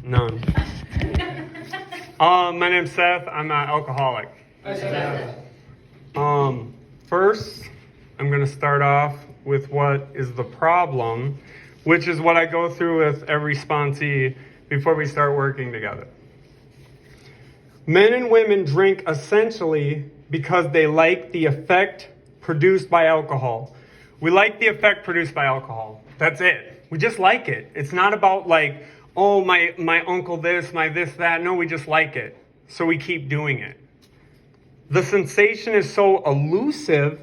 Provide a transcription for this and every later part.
None. My name's Seth. I'm an alcoholic. Hi, Seth. First, I'm going to start off with what is the problem, which is what I go through with every sponsee before we start working together. Men and women drink essentially because they like the effect produced by alcohol. We like the effect produced by alcohol. That's it. We just like it. It's not about like, oh, my uncle this, my this, that. No, we just like it. So we keep doing it. The sensation is so elusive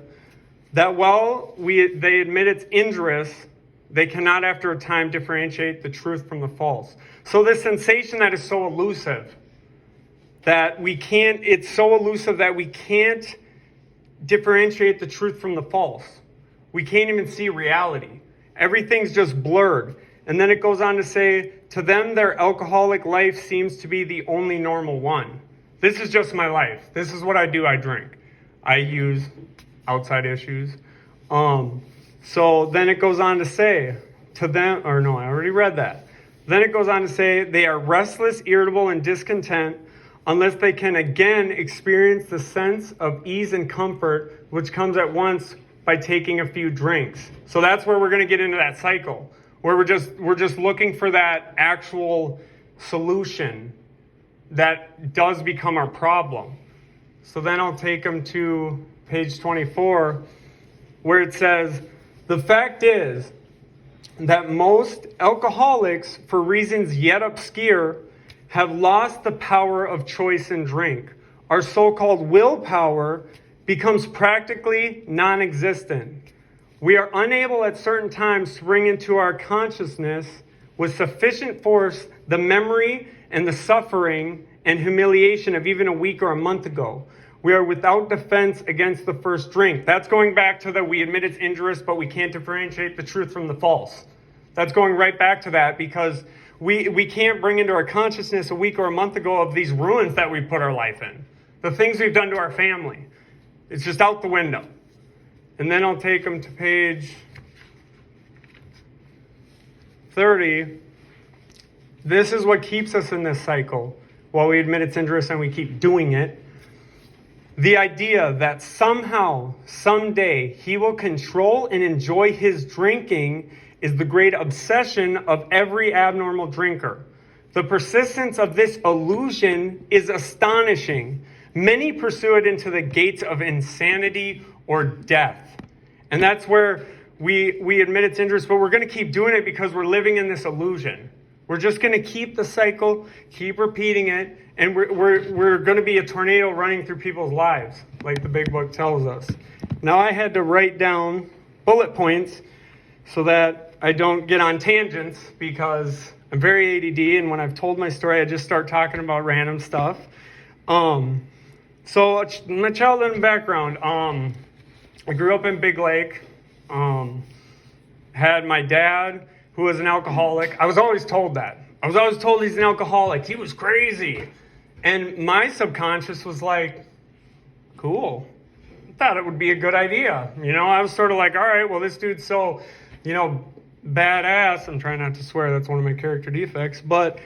that while they admit it's injurious, they cannot after a time differentiate the truth from the false. So this sensation that is so elusive that it's so elusive that we can't differentiate the truth from the false. We can't even see reality. Everything's just blurred. And then it goes on to say, to them, their alcoholic life seems to be the only normal one. This is just my life. This is what I do. I drink. I use outside issues. So then it goes on to say, to them, or no, I already read that. Then it goes on to say, they are restless, irritable, and discontent unless they can again experience the sense of ease and comfort, which comes at once by taking a few drinks. So that's where we're going to get into that cycle, where we're just looking for that actual solution that does become our problem. So then I'll take them to page 24, where it says, the fact is that most alcoholics, for reasons yet obscure, have lost the power of choice in drink. Our so-called willpower becomes practically non-existent. We are unable at certain times to bring into our consciousness with sufficient force the memory and the suffering and humiliation of even a week or a month ago. We are without defense against the first drink. That's going back to the we admit it's injurious, but we can't differentiate the truth from the false. That's going right back to that because we can't bring into our consciousness a week or a month ago of these ruins that we put our life in. The things we've done to our family. It's just out the window. And then I'll take them to page 30. This is what keeps us in this cycle. While we admit it's injurious and we keep doing it. The idea that somehow, someday, he will control and enjoy his drinking is the great obsession of every abnormal drinker. The persistence of this illusion is astonishing. Many pursue it into the gates of insanity or death. And that's where we admit it's injurious, but we're going to keep doing it because we're living in this illusion. We're just going to keep the cycle, keep repeating it, and we're going to be a tornado running through people's lives, like the big book tells us. Now I had to write down bullet points so that I don't get on tangents because I'm very ADD, and when I've told my story, I just start talking about random stuff. So my childhood background, I grew up in Big Lake, had my dad who was an alcoholic. I was always told that. I was always told he's an alcoholic. He was crazy. And my subconscious was like, cool. I thought it would be a good idea. I was sort of like, all right, well, this dude's so, badass. I'm trying not to swear. That's one of my character defects. But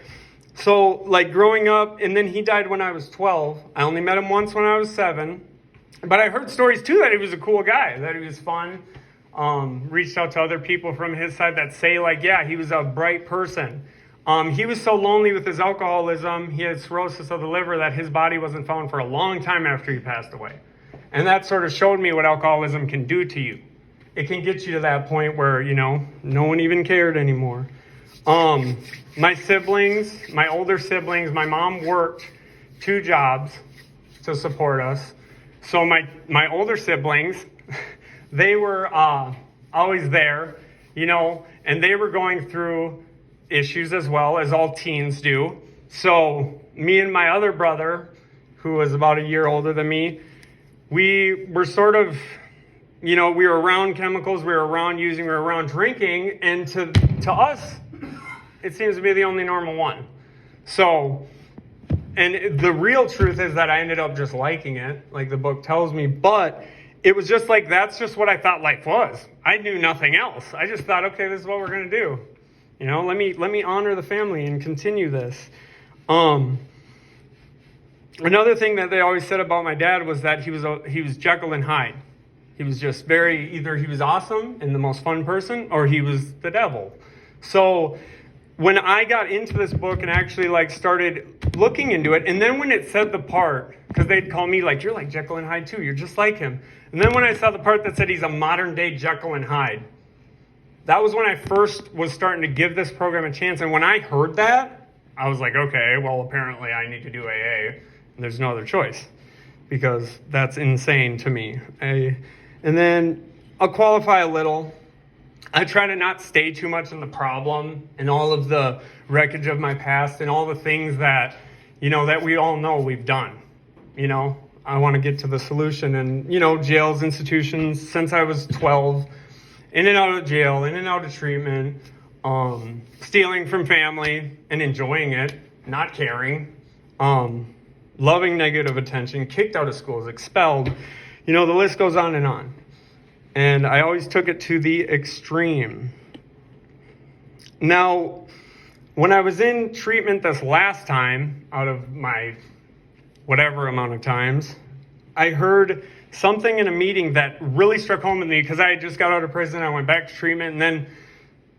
so like growing up, and then he died when I was 12. I only met him once when I was 7. But I heard stories too that he was a cool guy, that he was fun. Reached out to other people from his side that say like, yeah, he was a bright person. He was so lonely with his alcoholism, he had cirrhosis of the liver, that his body wasn't found for a long time after he passed away. And that sort of showed me what alcoholism can do to you. It can get you to that point where, no one even cared anymore. My siblings, my older siblings, my mom worked 2 jobs to support us. So my older siblings, they were always there, and they were going through issues as well, as all teens do. So me and my other brother, who was about a year older than me, we were sort of, we were around chemicals, we were around using, we were around drinking, and to us, it seems to be the only normal one. So, and the real truth is that I ended up just liking it, like the book tells me, but it was just like, that's just what I thought life was. I knew nothing else. I just thought, okay, this is what we're going to do. Let me honor the family and continue this. Another thing that they always said about my dad was that he was Jekyll and Hyde. He was just either he was awesome and the most fun person, or he was the devil. So when I got into this book and actually started looking into it, and then when it said the part, because they'd call me you're like Jekyll and Hyde too, you're just like him. And then when I saw the part that said he's a modern day Jekyll and Hyde, that was when I first was starting to give this program a chance. And when I heard that, I was like, okay, well, apparently I need to do AA. And there's no other choice, because that's insane to me. And then I'll qualify a little. I try to not stay too much in the problem and all of the wreckage of my past and all the things that, that we all know we've done. I want to get to the solution. And, jails, institutions, since I was 12, in and out of jail, in and out of treatment, stealing from family and enjoying it, not caring, loving negative attention, kicked out of schools, expelled. The list goes on. And I always took it to the extreme. Now, when I was in treatment this last time, out of my whatever amount of times, I heard something in a meeting that really struck home with me, because I had just got out of prison. I went back to treatment, and then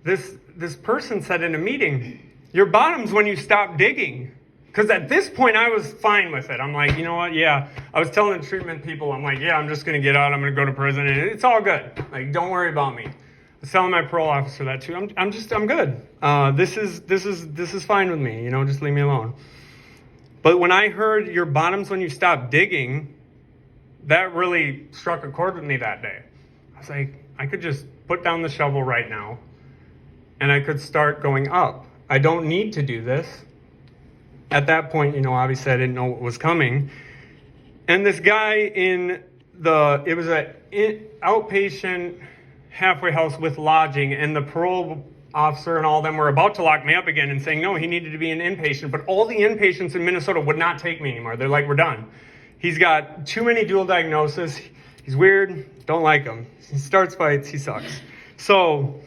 this person said in a meeting, your bottom's when you stop digging. Because at this point, I was fine with it. I'm like, you know what? Yeah. I was telling the treatment people, I'm like, yeah, I'm just going to get out. I'm going to go to prison. And it's all good. Don't worry about me. I was telling my parole officer that too. I'm good. This is fine with me. Just leave me alone. But when I heard your bottom's when you stop digging, that really struck a chord with me that day. I was like, I could just put down the shovel right now, and I could start going up. I don't need to do this. At that point, obviously I didn't know what was coming. And this guy it was an outpatient halfway house with lodging, and the parole officer and all of them were about to lock me up again and saying, no, he needed to be an inpatient. But all the inpatients in Minnesota would not take me anymore. They're like, we're done. He's got too many dual diagnoses. He's weird. Don't like him. He starts fights. He sucks. So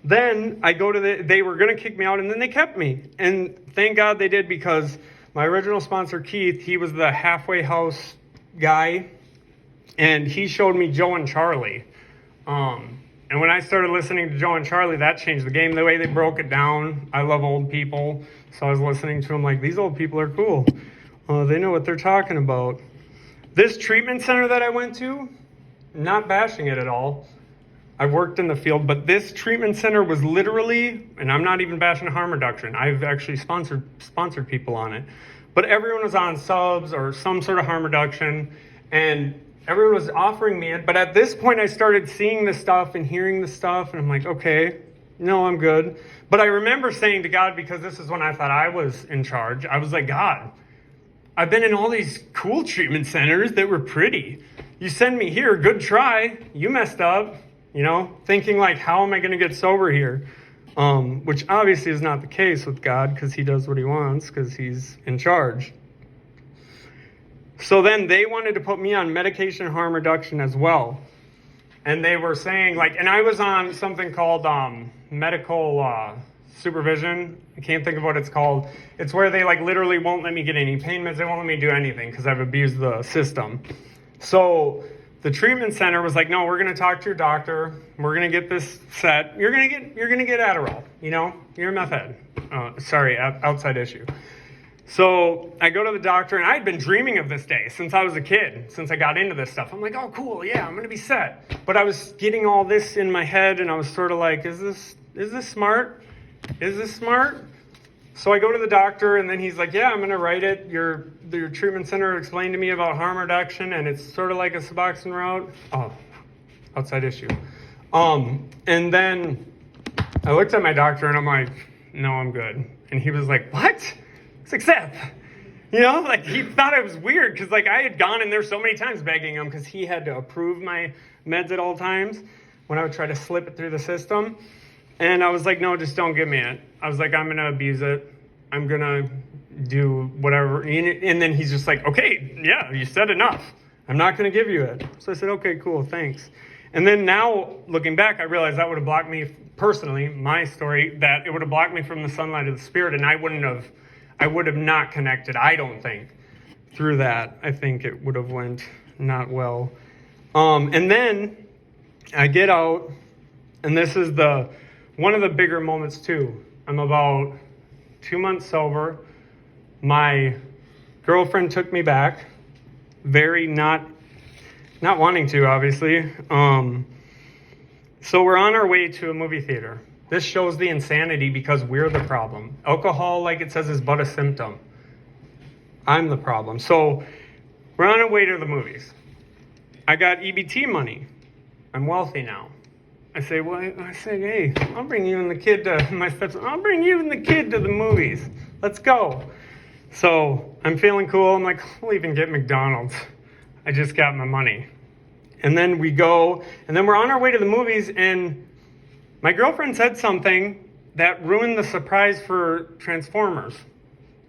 then I go to they were going to kick me out, and then they kept me. And thank God they did, because my original sponsor, Keith, he was the halfway house guy, and he showed me Joe and Charlie. And when I started listening to Joe and Charlie, that changed the game. The way they broke it down. I love old people, so I was listening to them like, these old people are cool. They know what they're talking about. This treatment center that I went to, not bashing it at all. I've worked in the field, but this treatment center was literally, and I'm not even bashing harm reduction. I've actually sponsored people on it. But everyone was on subs or some sort of harm reduction, and everyone was offering me it. But at this point, I started seeing the stuff and hearing the stuff, and I'm like, okay, no, I'm good. But I remember saying to God, because this is when I thought I was in charge, I was like, God, I've been in all these cool treatment centers that were pretty. You send me here, good try. You messed up. Thinking how am I going to get sober here? Which obviously is not the case with God, because he does what he wants, because he's in charge. So then they wanted to put me on medication harm reduction as well. And they were saying and I was on something called medical supervision. I can't think of what it's called. It's where they literally won't let me get any pain meds. They won't let me do anything because I've abused the system. So the treatment center was like, no, we're going to talk to your doctor. We're going to get this set. You're going to get Adderall. You're a meth head. Outside issue. So I go to the doctor, and I had been dreaming of this day since I was a kid, since I got into this stuff. I'm like, oh, cool, yeah, I'm going to be set. But I was getting all this in my head, and I was sort of like, is this smart? Is this smart? So I go to the doctor, and then he's like, yeah, I'm going to write it. Your treatment center explained to me about harm reduction, and it's sort of like a Suboxone route. Oh, outside issue. And then I looked at my doctor, and I'm like, no, I'm good. And he was like, what? It's like, Seth. He thought it was weird, because I had gone in there so many times begging him, because he had to approve my meds at all times when I would try to slip it through the system. And I was like, no, just don't give me it. I was like, I'm going to abuse it. I'm going to do whatever. And then he's just like, okay, yeah, you said enough. I'm not going to give you it. So I said, okay, cool, thanks. And then now, looking back, I realized that would have blocked me personally, my story, that it would have blocked me from the sunlight of the Spirit, and I would have not connected, I don't think, through that. I think it would have went not well. And then I get out, and this is one of the bigger moments too. I'm about 2 months sober. My girlfriend took me back, very not wanting to, obviously. So we're on our way to a movie theater. This shows the insanity because we're the problem. Alcohol, like it says, is but a symptom. I'm the problem. So we're on our way to the movies. I got EBT money. I'm wealthy now. I say, hey, I'll bring you and the kid to my steps. I'll bring you and the kid to the movies. Let's go. So I'm feeling cool. I'm like, I'll even get McDonald's. I just got my money. And then we go, and then we're on our way to the movies, and my girlfriend said something that ruined the surprise for Transformers.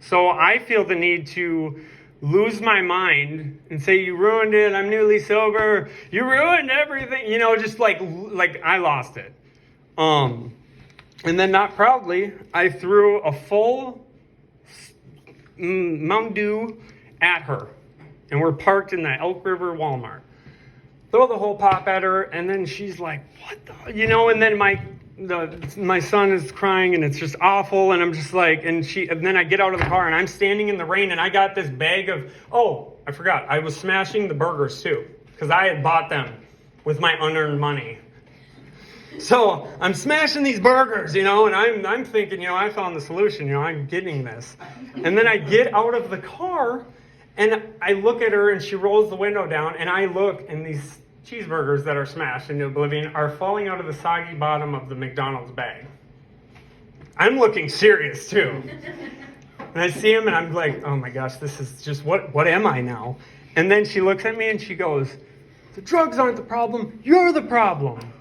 So I feel the need to lose my mind and say, you ruined it, I'm newly sober, you ruined everything, just like I lost it. And then not proudly, I threw a full Mountain Dew at her. And we're parked in the Elk River Walmart. Throw the whole pop at her, and then she's like, what the, and then my son is crying, and it's just awful, and I'm just like, and then I get out of the car, and I'm standing in the rain, and I got this bag of, I forgot, I was smashing the burgers too, because I had bought them with my unearned money. So I'm smashing these burgers, and I'm thinking, I found the solution, I'm getting this. And then I get out of the car, and I look at her, and she rolls the window down, and I look, and these cheeseburgers that are smashed into oblivion are falling out of the soggy bottom of the McDonald's bag. I'm looking serious, too. And I see him, and I'm like, oh my gosh, this is just, what am I now? And then she looks at me, and she goes, the drugs aren't the problem, you're the problem.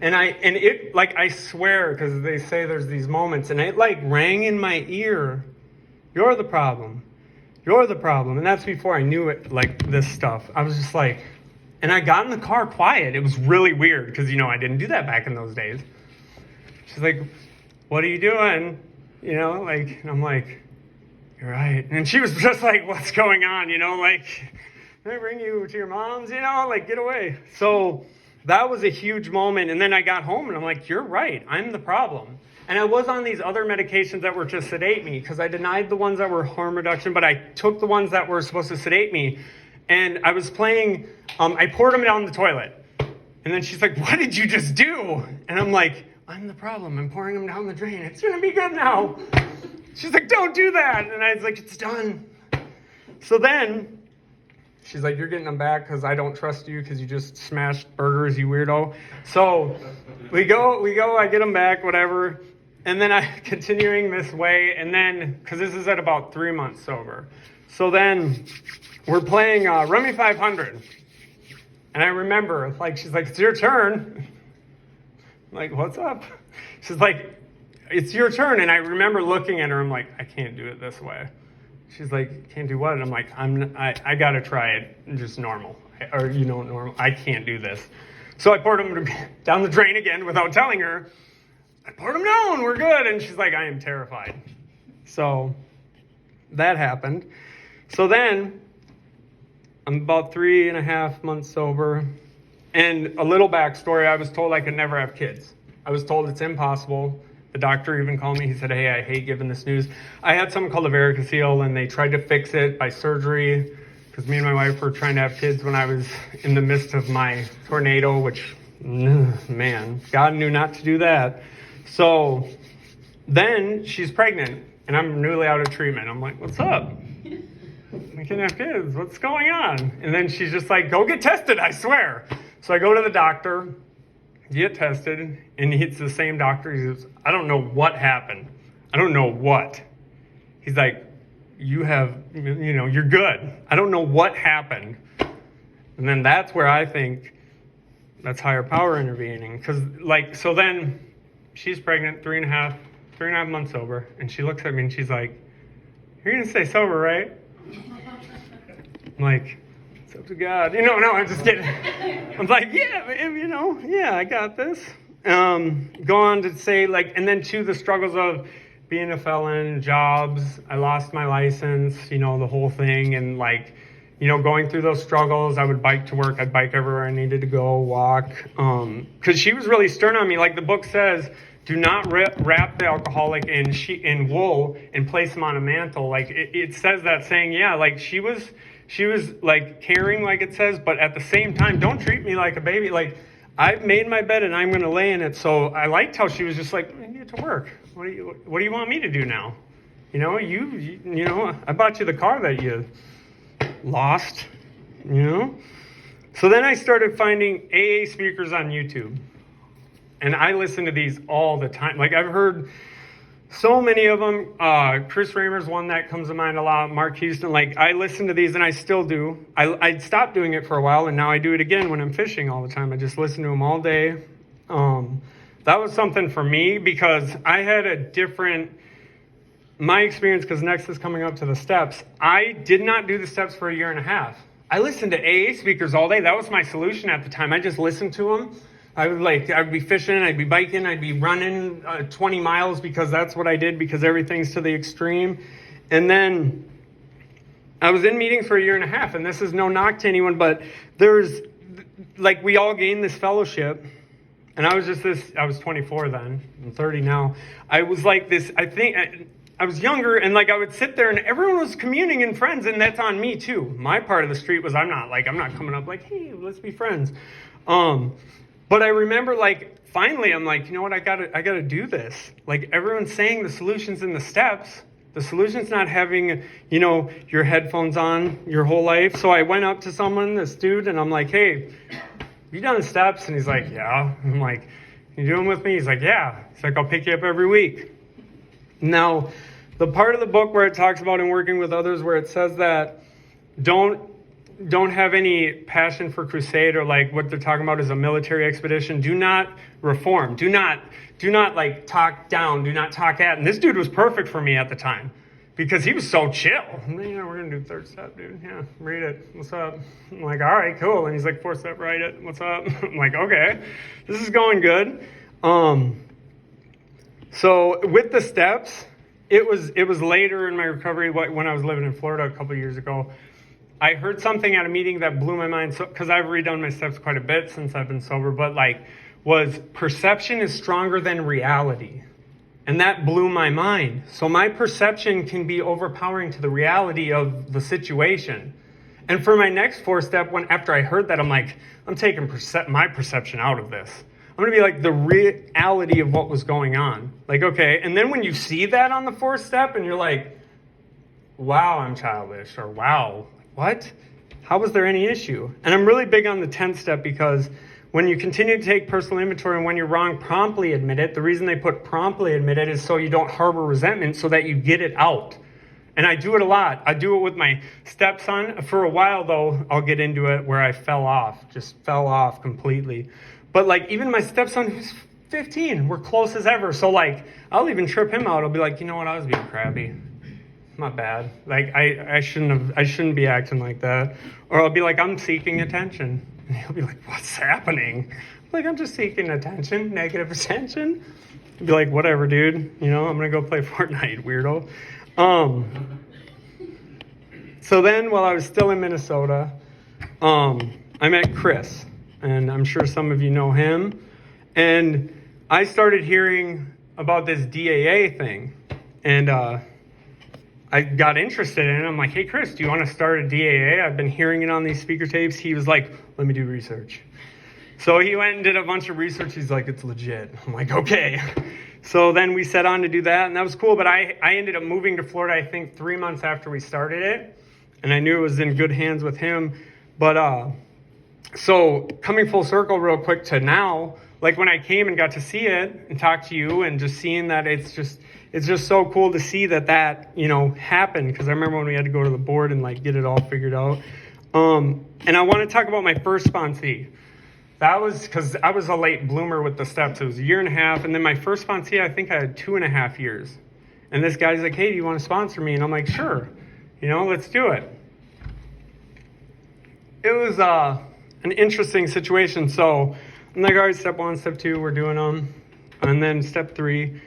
And I swear, because they say there's these moments, and it rang in my ear, you're the problem. You're the problem. And that's before I knew it, this stuff. I was just like, and I got in the car quiet. It was really weird because, I didn't do that back in those days. She's like, what are you doing? And I'm like, you're right. And she was just like, what's going on? Can I bring you to your mom's? Get away. So that was a huge moment. And then I got home and I'm like, you're right. I'm the problem. And I was on these other medications that were to sedate me because I denied the ones that were harm reduction, but I took the ones that were supposed to sedate me. And I was playing, I poured them down the toilet. And then she's like, what did you just do? And I'm like, I'm the problem. I'm pouring them down the drain. It's going to be good now. She's like, don't do that. And I was like, it's done. So then she's like, you're getting them back because I don't trust you because you just smashed burgers, you weirdo. So we go, I get them back, whatever. And then I'm continuing this way. And then, because this is at about 3 months sober. So then we're playing Rummy 500. And I remember, she's like, it's your turn. I'm like, what's up? She's like, it's your turn. And I remember looking at her. I'm like, I can't do it this way. She's like, can't do what? And I'm like, I got to try it just normal. Normal. I can't do this. So I poured them down the drain again without telling her. I poured them down. We're good. And she's like, I am terrified. So that happened. So then I'm about 3.5 months sober. And a little backstory, I was told I could never have kids. I was told it's impossible. The doctor even called me. He said, hey, I hate giving this news. I had something called a varicocele, and they tried to fix it by surgery because me and my wife were trying to have kids when I was in the midst of my tornado, which, man, God knew not to do that. So then she's pregnant, and I'm newly out of treatment. I'm like, what's up? We can have kids. What's going on? And then she's just like, go get tested, I swear. So I go to the doctor, get tested, and it's the same doctor. He says, I don't know what happened. I don't know what. He's like, you're good. I don't know what happened. And then that's where I think that's higher power intervening. So then she's pregnant, 3.5 months sober, and she looks at me and she's like, you're going to stay sober, right? I'm like, it's up to God. No, I'm just kidding. I'm like, yeah, I got this. go on to say, like, and then the struggles of being a felon, jobs. I lost my license, the whole thing. And like, going through those struggles, I would bike to work. I'd bike everywhere I needed to go, walk. Because she was really stern on me. Like the book says, do not wrap the alcoholic in wool and place him on a mantle. Like it says that saying, yeah, like she was like caring, like it says, but at the same time, don't treat me like a baby. Like I've made my bed and I'm going to lay in it. So I liked how she was just like, I get to work. What do you want me to do now? I bought you the car that you lost, So then I started finding AA speakers on YouTube. And I listen to these all the time. Like I've heard so many of them. Chris Raymer's one that comes to mind a lot. Mark Houston. Like I listen to these and I still do. I stopped doing it for a while and now I do it again when I'm fishing all the time. I just listen to them all day. That was something for me because I had my experience, because next is coming up to the steps. I did not do the steps for a year and a half. I listened to AA speakers all day. That was my solution at the time. I just listened to them. I'd be fishing, I'd be biking, I'd be running 20 miles because that's what I did because everything's to the extreme. And then I was in meetings for a year and a half, and this is no knock to anyone, but we all gained this fellowship. And I was 24 then, I'm 30 now. I was like this, I was younger, and like I would sit there and everyone was communing and friends, and that's on me too. My part of the street was I'm not coming up like, hey, let's be friends. But I remember like finally I'm like, you know what, I gotta do this. Like everyone's saying the solution's in the steps. The solution's not having, your headphones on your whole life. So I went up to this dude, and I'm like, hey, you done the steps? And he's like, yeah. I'm like, you do them with me? He's like, yeah. He's like, I'll pick you up every week. Now, the part of the book where it talks about in working with others, where it says that don't have any passion for crusade, or like what they're talking about is a military expedition. Do not reform. Do not like talk down. Do not talk at. And this dude was perfect for me at the time because he was so chill. We're going to do third step, dude. Yeah, read it. What's up? I'm like, all right, cool. And he's like, fourth step, write it. What's up? I'm like, okay, this is going good. So with the steps, it was later in my recovery when I was living in Florida a couple of years ago. I heard something at a meeting that blew my mind, because I've redone my steps quite a bit since I've been sober, but was perception is stronger than reality. And that blew my mind. So my perception can be overpowering to the reality of the situation. And for my next 4-step, after I heard that, I'm like, I'm taking my perception out of this. I'm going to be like the reality of what was going on. Like, okay. And then when you see that on the 4th step and you're like, wow, I'm childish, or wow, what? How was there any issue? And I'm really big on the 10th step, because when you continue to take personal inventory and when you're wrong, promptly admit it. The reason they put promptly admit it is so you don't harbor resentment, so that you get it out. And I do it a lot. I do it with my stepson. For a while, though, I'll get into it where I just fell off completely. But like even my stepson, who's 15, we're close as ever. So like I'll even trip him out. I'll be like, you know what, I was being crabby. My bad. Like I shouldn't be acting like that. Or I'll be like, I'm seeking attention. And he'll be like, what's happening? I'm like, I'm just seeking attention, negative attention. I'll be like, whatever, dude. I'm gonna go play Fortnite, weirdo. So then while I was still in Minnesota, I met Chris. And I'm sure some of you know him. And I started hearing about this DAA thing. And I got interested in it. I'm like, hey, Chris, do you want to start a DAA? I've been hearing it on these speaker tapes. He was like, let me do research. So he went and did a bunch of research. He's like, it's legit. I'm like, okay. So then we set on to do that. And that was cool. But I ended up moving to Florida, I think 3 months after we started it. And I knew it was in good hands with him. But so coming full circle real quick to now, like when I came and got to see it and talk to you, and just seeing that it's just so cool to see that happened. Because I remember when we had to go to the board and like get it all figured out. And I want to talk about my first sponsee. That was because I was a late bloomer with the steps. It was a year and a half. And then my first sponsee, I think I had 2.5 years. And this guy's like, hey, do you want to sponsor me? And I'm like, sure, let's do it. It was an interesting situation. So I'm like, all right, step 1, step 2, we're doing them. And then step 3,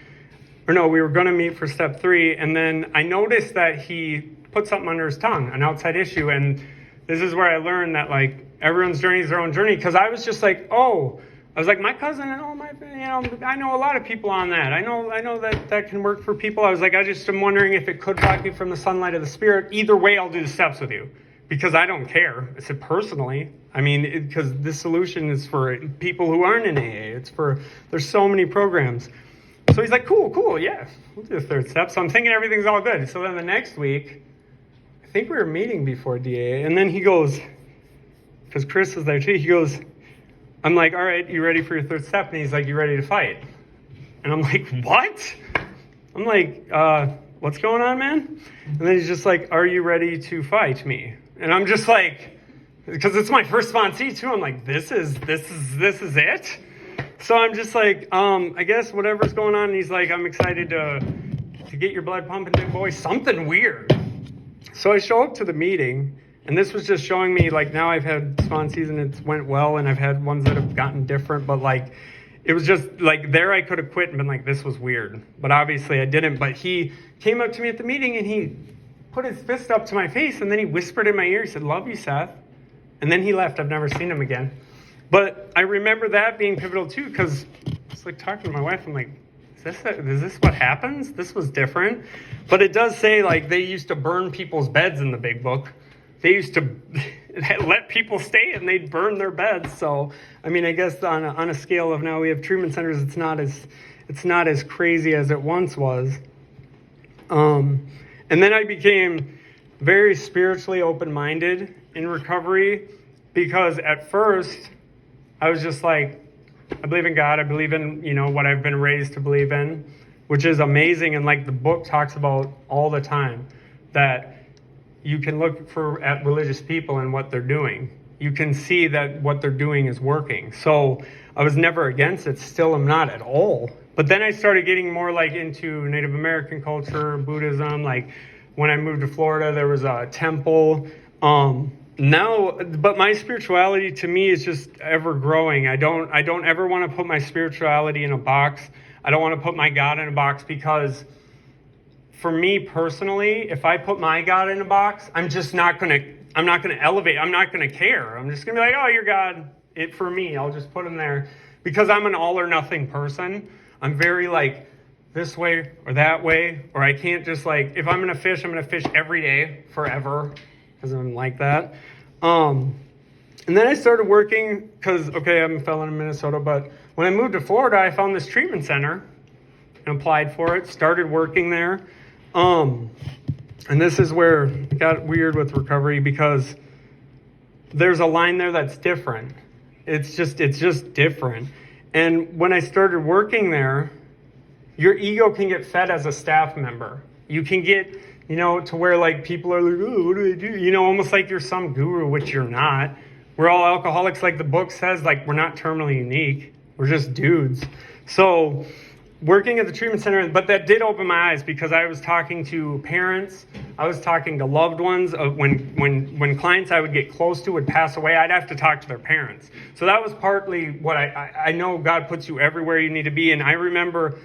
or no, we were going to meet for step 3. And then I noticed that he put something under his tongue, an outside issue. And this is where I learned that like everyone's journey is their own journey. Cause I was just like, oh, I was like, my cousin and all my, I know a lot of people on that. I know that can work for people. I was like, I just am wondering if it could block me from the sunlight of the Spirit. Either way, I'll do the steps with you because I don't care. I said personally, I mean, because this solution is for people who aren't in AA. There's so many programs. So he's like, cool, yeah, we'll do the 3rd step. So I'm thinking everything's all good. So then the next week, I think we were meeting before DAA, and then he goes, because Chris was there too, he goes, I'm like, all right, you ready for your 3rd step? And he's like, you ready to fight? And I'm like, what? I'm like, what's going on, man? And then he's just like, are you ready to fight me? And I'm just like, because it's my first sponsee too. I'm like, this is it? So I'm just like, I guess whatever's going on. And he's like, I'm excited to get your blood pumping, big boy. Something weird. So I show up to the meeting. And this was just showing me, like, now I've had sponsees and it went well, and I've had ones that have gotten different, but, like, it was just, like, there I could have quit and been like, this was weird. But obviously I didn't. But he came up to me at the meeting, and he put his fist up to my face, and then he whispered in my ear, he said, love you, Seth. And then he left. I've never seen him again. But I remember that being pivotal, too, because it's like talking to my wife, I'm like, is this what happens? This was different. But it does say, like, they used to burn people's beds in the big book. They used to let people stay and they'd burn their beds. So, I mean, I guess on a scale of now we have treatment centers, it's not as crazy as it once was. And then I became very spiritually open-minded in recovery because at first I was just like, I believe in God. I believe in, what I've been raised to believe in, which is amazing. And like the book talks about all the time that you can look at religious people and what they're doing. You can see that what they're doing is working. So I was never against it, still am not at all. But then I started getting more like into Native American culture, Buddhism. Like when I moved to Florida, there was a temple. But my spirituality to me is just ever growing. I don't ever want to put my spirituality in a box. I don't want to put my God in a box because for me personally, if I put my God in a box, I'm not going to elevate. I'm not going to care. I'm just going to be like, oh, you're God. For me, I'll just put him there because I'm an all or nothing person. I'm very like this way or that way, or I can't just like, if I'm going to fish every day forever because I'm like that. And then I started working because, okay, I'm a felon in Minnesota, but when I moved to Florida, I found this treatment center and applied for it, started working there. And this is where it got weird with recovery because there's a line there that's different. It's just different. And when I started working there, your ego can get fed as a staff member. You can get, to where like people are like, oh, what do I do? Almost like you're some guru, which you're not. We're all alcoholics, like the book says, like we're not terminally unique. We're just dudes. So working at the treatment center, but that did open my eyes because I was talking to parents, I was talking to loved ones. When clients I would get close to would pass away, I'd have to talk to their parents. So that was partly what I know God puts you everywhere you need to be. And I remember,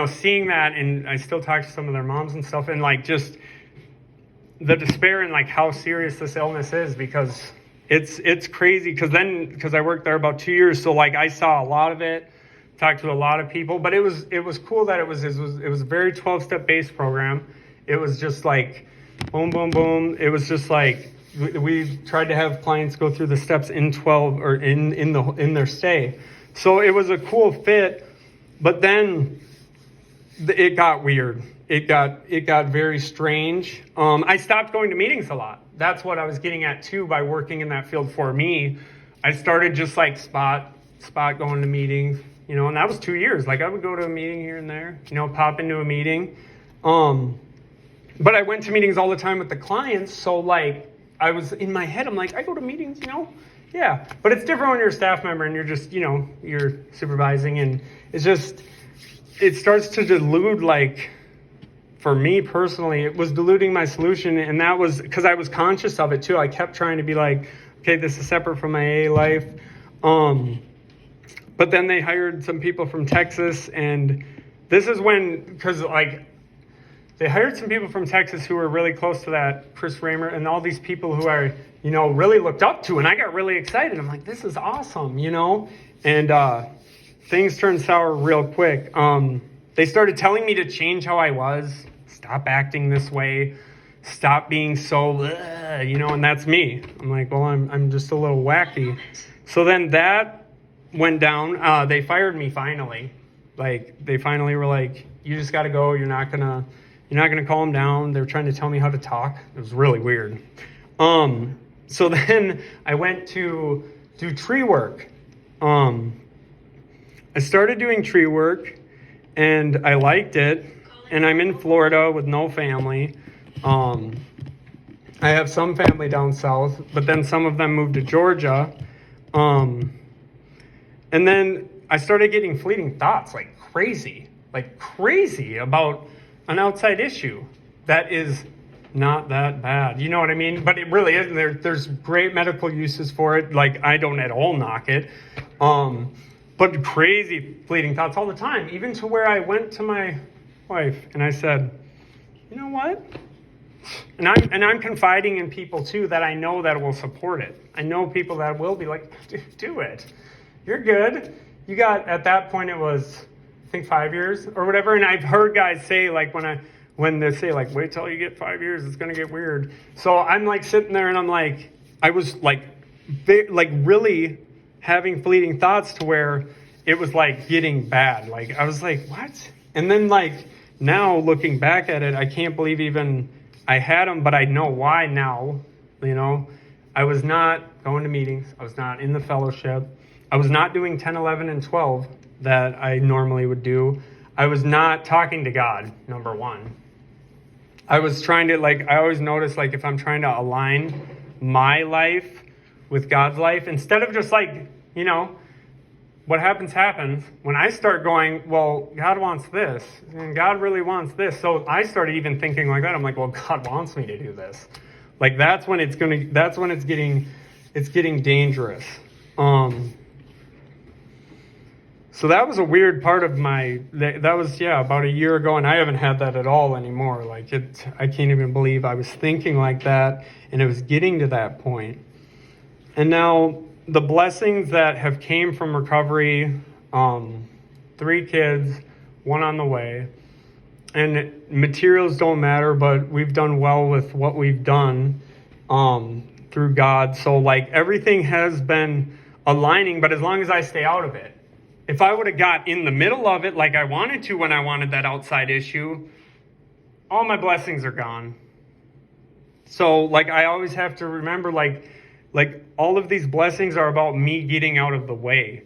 seeing that, and I still talk to some of their moms and stuff, and like just the despair and like how serious this illness is because it's crazy. Because I worked there about 2 years, so like I saw a lot of it. Talked to a lot of people, but it was cool that it was a very 12-step based program. It was just like boom, boom, boom. It was just like we tried to have clients go through the steps in 12 or in their stay. So it was a cool fit, but then it got weird. It got very strange. I stopped going to meetings a lot. That's what I was getting at too by working in that field. For me, I started just like spot going to meetings. And that was 2 years. Like I would go to a meeting here and there, pop into a meeting. But I went to meetings all the time with the clients. So like I was in my head, I'm like, I go to meetings, yeah. But it's different when you're a staff member and you're just, you're supervising, and it starts to dilute. Like for me personally, it was diluting my solution. And that was because I was conscious of it too. I kept trying to be like, okay, this is separate from my AA life. But then they hired some people from Texas, and this is when, because like, they hired some people from Texas who were really close to that Chris Raymer and all these people who I, really looked up to. And I got really excited. I'm like, this is awesome, And things turned sour real quick. They started telling me to change how I was, stop acting this way, stop being so, and that's me. I'm like, well, I'm just a little wacky. So then that went down. They fired me finally. Like, they finally were like, you just got to go. You're not gonna calm down. They're trying to tell me how to talk. It was really weird. So then I went to do tree work. I started doing tree work, and I liked it. And I'm in Florida with no family. I have some family down south, but then some of them moved to Georgia. And then I started getting fleeting thoughts, like crazy about an outside issue that is not that bad. You know what I mean? But it really isn't. There's great medical uses for it. Like, I don't at all knock it. But crazy fleeting thoughts all the time, even to where I went to my wife and I said, you know what? And I'm confiding in people too that I know that will support it. I know people that will be like, do it. You're good. You got, at that point it was, I think 5 years or whatever. And I've heard guys say, like, when they say, like, wait till you get 5 years, it's going to get weird. So I'm like sitting there and I'm like, I was like really having fleeting thoughts to where it was like getting bad. Like, I was like, what? And then like now looking back at it, I can't believe even I had them, but I know why now. I was not going to meetings. I was not in the fellowship. I was not doing 10, 11, and 12 that I normally would do. I was not talking to God, number one. I was trying to, I always notice, if I'm trying to align my life with God's life, instead of just what happens. When I start going, well, God wants this, and God really wants this. So I started even thinking like that. I'm like, well, God wants me to do this. That's when it's getting dangerous. So that was a weird part of that was about a year ago, and I haven't had that at all anymore. I can't even believe I was thinking like that, and it was getting to that point. And now the blessings that have came from recovery, 3 kids, 1 on the way, and materials don't matter, but we've done well with what we've done through God. So everything has been aligning, but as long as I stay out of it. If I would have got in the middle of it like I wanted to when I wanted that outside issue, all my blessings are gone. So I always have to remember all of these blessings are about me getting out of the way.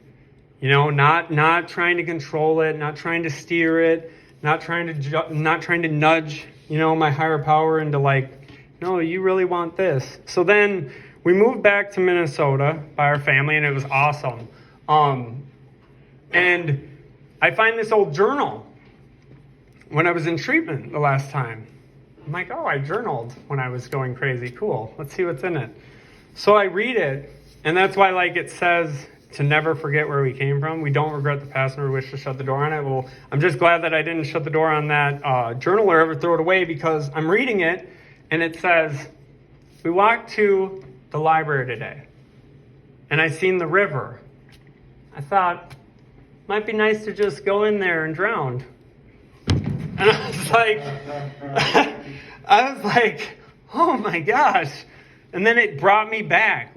Not trying to control it, not trying to steer it, not trying to nudge, my higher power into no, you really want this. So then we moved back to Minnesota by our family, and it was awesome. And I find this old journal when I was in treatment the last time. I'm like, oh, I journaled when I was going crazy. Cool. Let's see what's in it. So I read it, and that's why it says to never forget where we came from. We don't regret the past nor wish to shut the door on it. Well, I'm just glad that I didn't shut the door on that journal or ever throw it away, because I'm reading it, and it says, we walked to the library today, and I seen the river. I thought, might be nice to just go in there and drown. And I was like, oh my gosh. And then it brought me back,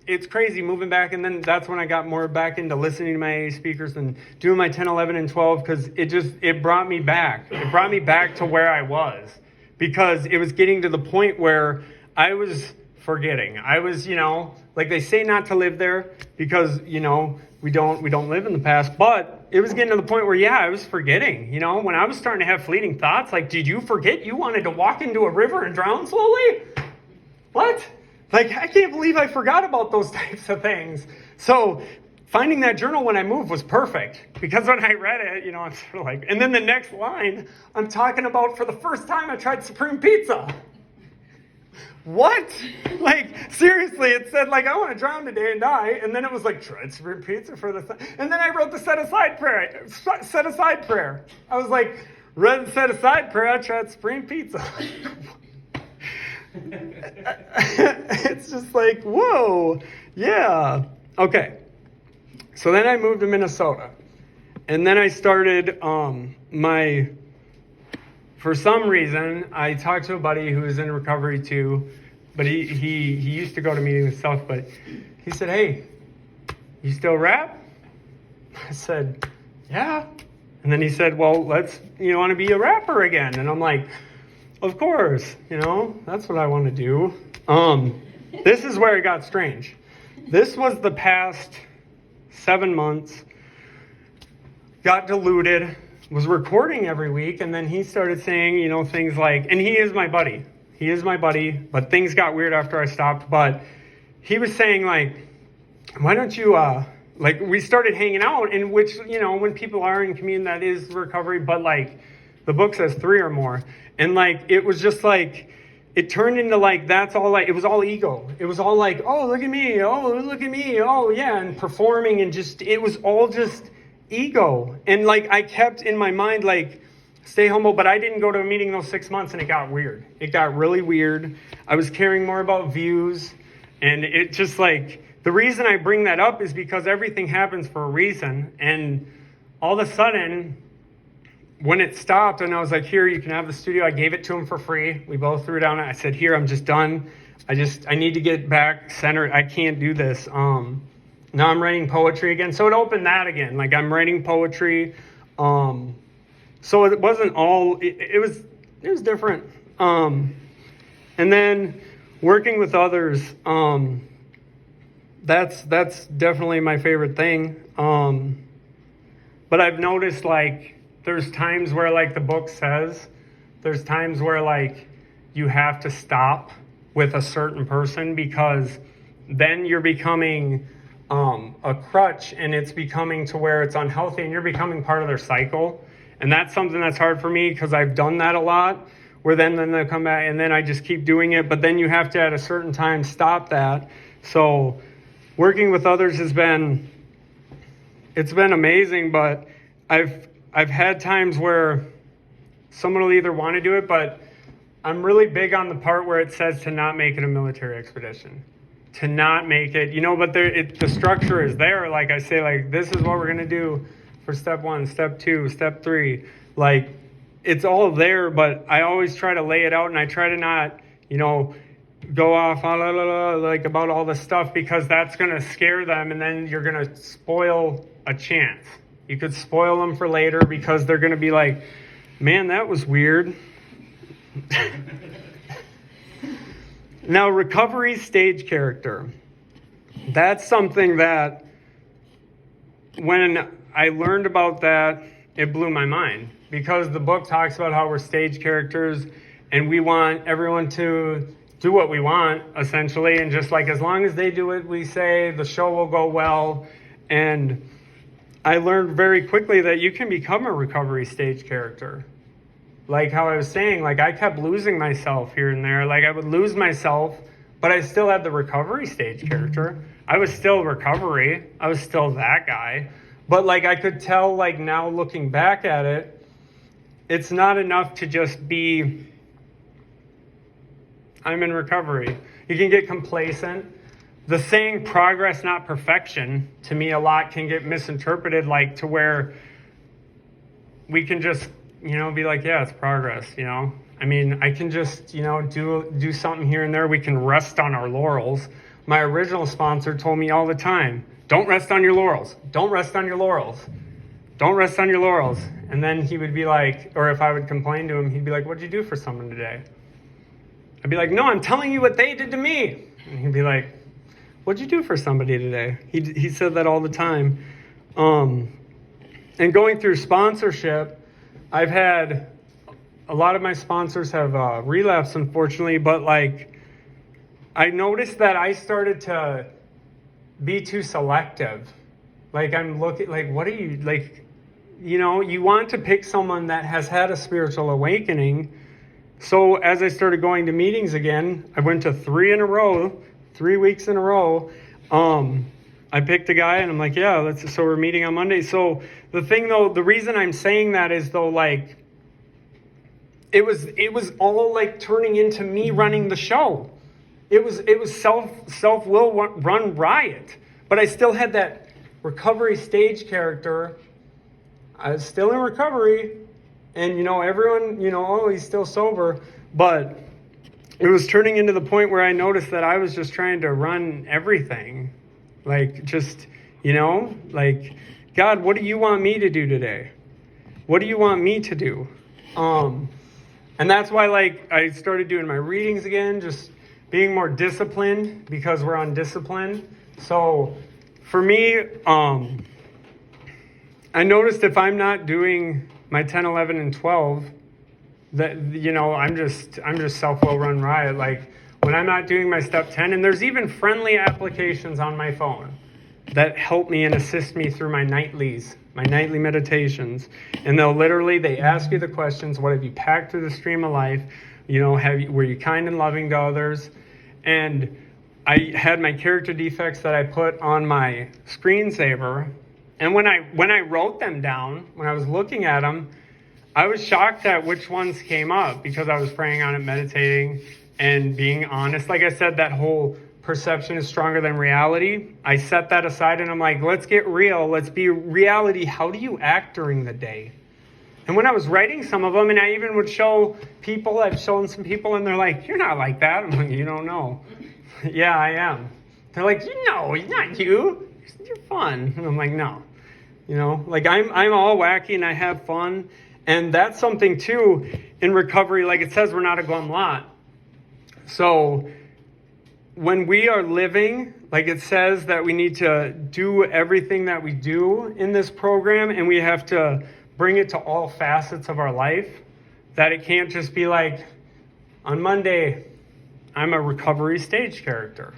it's crazy moving back. And then that's when I got more back into listening to my AA speakers and doing my 10, 11, and 12, because it brought me back. It brought me back to where I was, because it was getting to the point where I was forgetting. I was, they say not to live there because, we don't live in the past, but it was getting to the point where, I was forgetting, when I was starting to have fleeting thoughts, did you forget you wanted to walk into a river and drown slowly? What? I can't believe I forgot about those types of things. So finding that journal when I moved was perfect, because when I read it, I'm sort of and then the next line, I'm talking about, for the first time, I tried Supreme Pizza. what? Like, seriously, it said, like, I want to drown today and die. And then it was like, try supreme pizza for the... And then I wrote the set aside prayer. Set aside prayer. I was like, rather than set aside prayer, I tried supreme pizza. It's just like, whoa. Yeah. Okay. So then I moved to Minnesota. And then I started for some reason, I talked to a buddy who was in recovery too, but he used to go to meetings and stuff, but he said, hey, you still rap? I said, yeah. And then he said, well, you want to be a rapper again? And I'm like, of course, that's what I want to do. This is where it got strange. This was the past 7 months, got diluted, was recording every week, and then he started saying, things like, and he is my buddy, but things got weird after I stopped, but he was saying, like, why don't you, we started hanging out, in which, when people are in community, that is recovery, but, like, the book says 3 or more, and, like, it was just, like, it turned into, like, that's all, like, it was all ego. It was all, like, oh, look at me, oh, yeah, and performing, and just, it was all just ego. And like I kept in my mind, like, stay humble, but I didn't go to a meeting those 6 months, and it got weird. It got really weird. I was caring more about views, and it just, like, the reason I bring that up is because everything happens for a reason. And all of a sudden, when it stopped and I was like, here, you can have the studio, I gave it to him for free. We both threw it down. I said, here, I'm just done. I need to get back centered. I can't do this. Now I'm writing poetry again. So it opened that again. Like, I'm writing poetry. So it wasn't all, it was different. And then working with others, that's definitely my favorite thing. But I've noticed, like, there's times where, like the book says, there's times where, like, you have to stop with a certain person, because then you're becoming a crutch, and it's becoming to where it's unhealthy, and you're becoming part of their cycle. And that's something that's hard for me, because I've done that a lot, where then they'll come back, and then I just keep doing it. But then you have to, at a certain time, stop that. So working with others it's been amazing, but I've had times where someone will either want to do it, but I'm really big on the part where it says to not make it a military expedition. To not make it, but the structure is there. Like I say, like, this is what we're going to do for step 1, step 2, step 3. Like, it's all there, but I always try to lay it out, and I try to not, go off like about all this stuff, because that's going to scare them, and then you're going to spoil a chance. You could spoil them for later, because they're going to be like, man, that was weird. Now, recovery stage character. That's something that, when I learned about that, it blew my mind. Because the book talks about how we're stage characters, and we want everyone to do what we want, essentially. And just, like, as long as they do what we say, the show will go well. And I learned very quickly that you can become a recovery stage character. Like how I was saying, like, I kept losing myself here and there. Like, I would lose myself, but I still had the recovery stage character. I was still recovery. I was still that guy. But, like, I could tell, like, now looking back at it, it's not enough to just be, I'm in recovery. You can get complacent. The saying progress, not perfection, to me a lot can get misinterpreted, like, to where we can just, be like, yeah, it's progress, I mean, I can just, do something here and there. We can rest on our laurels. My original sponsor told me all the time, don't rest on your laurels. Don't rest on your laurels. Don't rest on your laurels. And then he would be like, or if I would complain to him, he'd be like, what'd you do for someone today? I'd be like, no, I'm telling you what they did to me. And he'd be like, what'd you do for somebody today? He said that all the time. And going through sponsorship, I've had a lot of my sponsors have relapsed, unfortunately, but, like, I noticed that I started to be too selective. Like, I'm looking, like, what are you, like, you want to pick someone that has had a spiritual awakening, So as I started going to meetings again, I went to 3 weeks in a row. I picked a guy and I'm like, yeah, so we're meeting on Monday. So the thing though, the reason I'm saying that is though, like, it was all like turning into me running the show. It was self-will run riot. But I still had that recovery stage character. I was still in recovery. And, everyone, oh, he's still sober. But it was turning into the point where I noticed that I was just trying to run everything. Like, just, like, God, what do you want me to do today? What do you want me to do? And that's why, like, I started doing my readings again, just being more disciplined because we're undisciplined. So for me, I noticed if I'm not doing my 10, 11, and 12, that, I'm just self-will run riot. Like, when I'm not doing my step 10, and there's even friendly applications on my phone that help me and assist me through my nightly meditations. And they ask you the questions, what have you packed through the stream of life? Were you kind and loving to others? And I had my character defects that I put on my screensaver. And when I wrote them down, when I was looking at them, I was shocked at which ones came up because I was praying on it, meditating, and being honest. Like I said, that whole perception is stronger than reality. I set that aside and I'm like, let's get real. Let's be reality. How do you act during the day? And when I was writing some of them, and I even would show people, I've shown some people, and they're like, you're not like that. I'm like, you don't know. Yeah, I am. They're like, no, not you. You're fun. And I'm like, no. Like I'm all wacky and I have fun. And that's something too in recovery. Like it says, we're not a glum lot. So when we are living, like it says that we need to do everything that we do in this program, and we have to bring it to all facets of our life, that it can't just be like, on Monday, I'm a recovery stage character.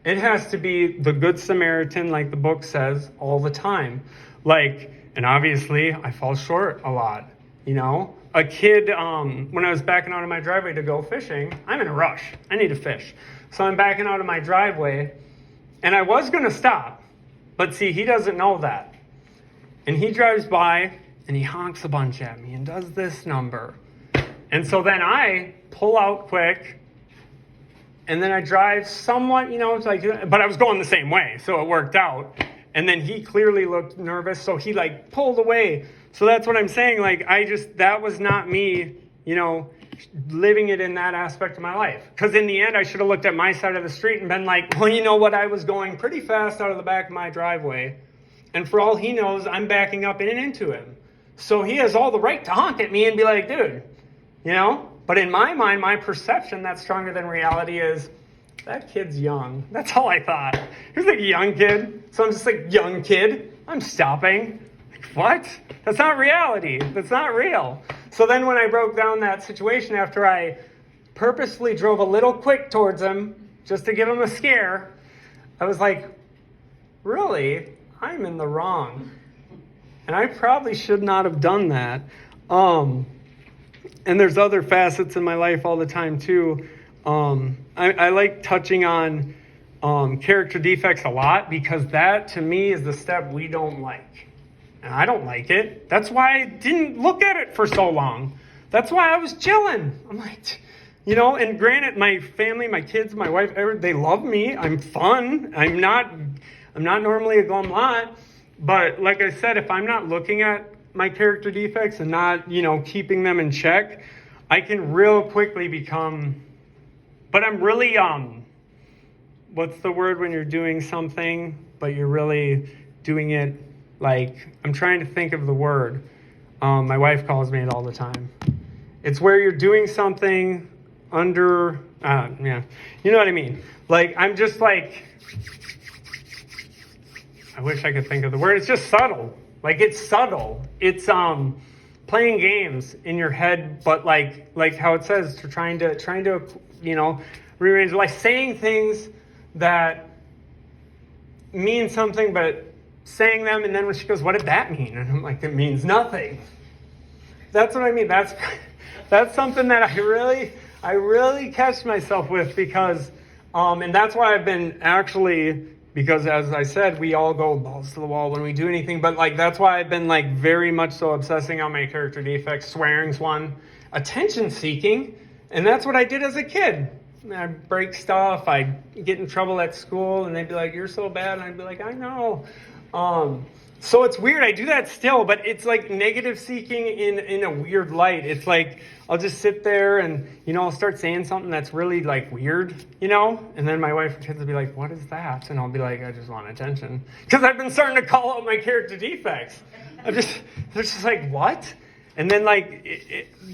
It has to be the Good Samaritan, like the book says, all the time. Like, and obviously, I fall short a lot, A kid, when I was backing out of my driveway to go fishing, I'm in a rush. I need to fish. So I'm backing out of my driveway, and I was going to stop. But see, he doesn't know that. And he drives by, and he honks a bunch at me and does this number. And so then I pull out quick, and then I drive somewhat, it's like, but I was going the same way, so it worked out. And then he clearly looked nervous, so he like pulled away. So that's what I'm saying. Like, that was not me, living it in that aspect of my life. Because in the end, I should have looked at my side of the street and been like, well, you know what? I was going pretty fast out of the back of my driveway. And for all he knows, I'm backing up in and into him. So he has all the right to honk at me and be like, dude, But in my mind, my perception that's stronger than reality is, that kid's young. That's all I thought. He was like a young kid. So I'm just like, young kid. I'm stopping. Like, what? That's not reality. That's not real. So then when I broke down that situation after I purposefully drove a little quick towards him, just to give him a scare, I was like, really? I'm in the wrong. And I probably should not have done that. And there's other facets in my life all the time too. I like touching on character defects a lot because that to me is the step we don't like. And I don't like it. That's why I didn't look at it for so long. That's why I was chilling. I'm like, and granted, my family, my kids, my wife, they love me. I'm fun. I'm not normally a glum lot. But like I said, if I'm not looking at my character defects and not, keeping them in check, I can real quickly become, but I'm really, what's the word when you're doing something, but you're really doing it like, I'm trying to think of the word. My wife calls me it all the time. It's where you're doing something under, you know what I mean? Like, I'm just like, I wish I could think of the word. It's just subtle. Like, it's subtle. It's playing games in your head, but like how it says, trying to rearrange, like saying things that mean something, but saying them, and then when she goes, what did that mean? And I'm like, it means nothing. that's what I mean. That's something that I really catch myself with because, and that's why I've been actually, because as I said, we all go balls to the wall when we do anything, but like, that's why I've been like very much so obsessing on my character defects. Swearing's one, attention seeking, and that's what I did as a kid. I break stuff, I get in trouble at school, and they'd be like, "You're so bad," and I'd be like, "I know." So it's weird. I do that still, but it's like negative seeking in a weird light. It's like I'll just sit there and, I'll start saying something that's really like weird, and then my wife and kids will be like, "What is that?" And I'll be like, "I just want attention." Because I've been starting to call out my character defects. They're just like, "What?" And then like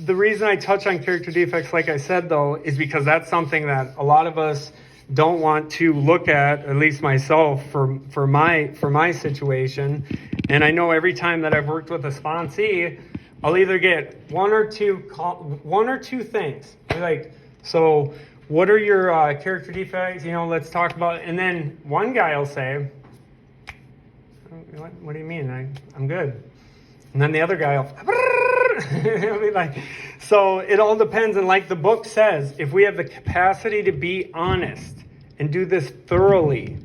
the reason I touch on character defects, like I said, though, is because that's something that a lot of us don't want to look at least myself for my situation. And I know every time that I've worked with a sponsee, I'll either get one or two things. Like, so what are your character defects? Let's talk about it. And then one guy will say, what do you mean? I'm good. And then the other guy will be like, so it all depends. And like the book says, if we have the capacity to be honest and do this thoroughly,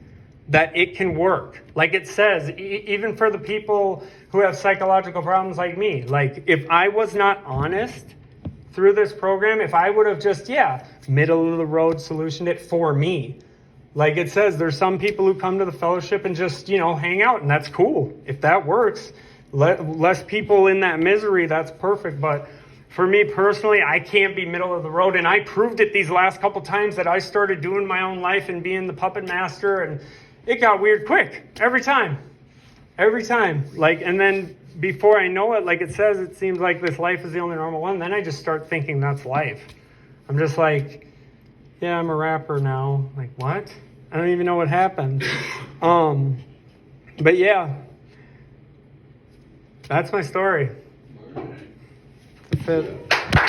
that it can work. Like it says, even for the people who have psychological problems like me, like if I was not honest through this program, if I would have just, middle of the road solutioned it for me. Like it says, there's some people who come to the fellowship and just, hang out, and that's cool. If that works, less people in that misery, that's perfect. But for me personally, I can't be middle of the road. And I proved it these last couple times that I started doing my own life and being the puppet master. And it got weird quick. Every time. Like, and then before I know it, like it says, it seems like this life is the only normal one. Then I just start thinking that's life. I'm just like, yeah, I'm a rapper now. Like, what? I don't even know what happened. But yeah. That's my story. That's it.